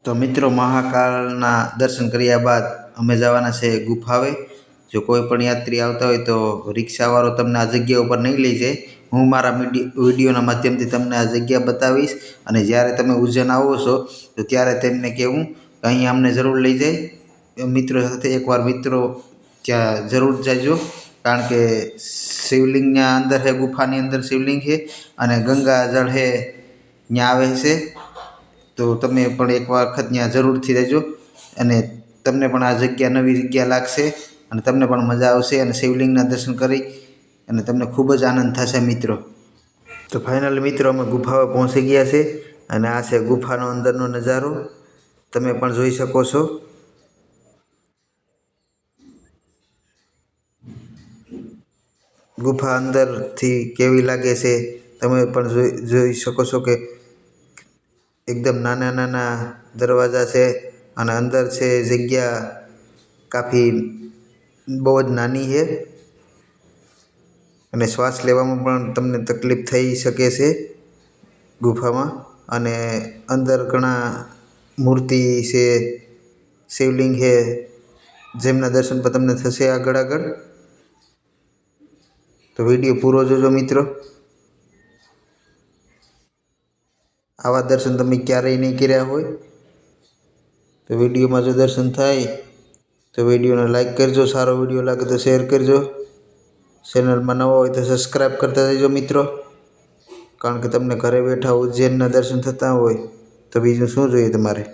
તો મિત્રો મહાકાળના દર્શન કર્યા બાદ અમે જવાના છે ગુફાવે। જો કોઈ પણ યાત્રી આવતા હોય તો રિક્ષાવાળો તમને આ જગ્યા ઉપર નહીં લઈ જાય। હું મારા વિડીયોના માધ્યમથી તમને આ જગ્યા બતાવીશ અને જ્યારે તમે ઉજ્જૈન આવો છો તો ત્યારે તેમને કહેવું કે અહીં અમને જરૂર લઈ જાય। મિત્રો સાથે એકવાર મિત્રો ત્યાં જરૂર જજો, કારણ કે શિવલિંગના અંદર છે, ગુફાની અંદર શિવલિંગ છે અને ગંગા જળ છે ત્યાં આવે છે। તો તમે પણ એક વખત ત્યાં જરૂરથી રહેજો અને તમને પણ આ જગ્યા નવી જગ્યા લાગશે અને તમને પણ મજા આવશે અને શિવલિંગના દર્શન કરી અને તમને ખૂબ જ આનંદ થશે મિત્રો। તો ફાઇનલી મિત્રો અમે ગુફાએ પહોંચી ગયા છે અને આ છે ગુફાનો અંદરનો નજારો, તમે પણ જોઈ શકો છો। ગુફા અંદરથી કેવી લાગે છે તમે પણ જોઈ શકો છો કે એકદમ નાના નાના દરવાજા છે અને અંદર છે જગ્યા કાફી બહુ જ નાની છે અને શ્વાસ લેવામાં પણ તમને તકલીફ થઈ શકે છે ગુફામાં। અને અંદર ઘણા મૂર્તિ છે, શિવલિંગ છે, જેમના દર્શન પણ તમને થશે આગળ। તો વિડીયો પૂરો જોજો મિત્રો, આવા દર્શન તમે ક્યારેય નહીં કર્યા હોય તો વિડીયોમાં જો દર્શન થાય તો વિડીયોને લાઈક કરજો, સારો વિડીયો લાગે તો શેર કરજો, ચેનલમાં નવા હોય તો સબસ્ક્રાઈબ કરતા જજો મિત્રો, કારણ કે તમને ઘરે બેઠા ઉજ્જૈનના દર્શન થતા હોય તો બીજું શું જોઈએ તમારે।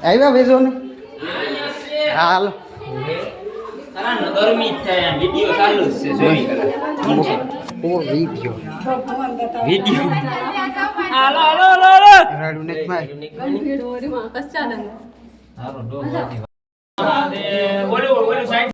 આવ્યા ભેજો ને હાલો ગરમી થાય, વિડિયો ચાલુ છે, જોઈ ઓ વિડિયો હાલો હાલો હાલો રાડુ નેક માં હાલો ડો બોલો સાઈડ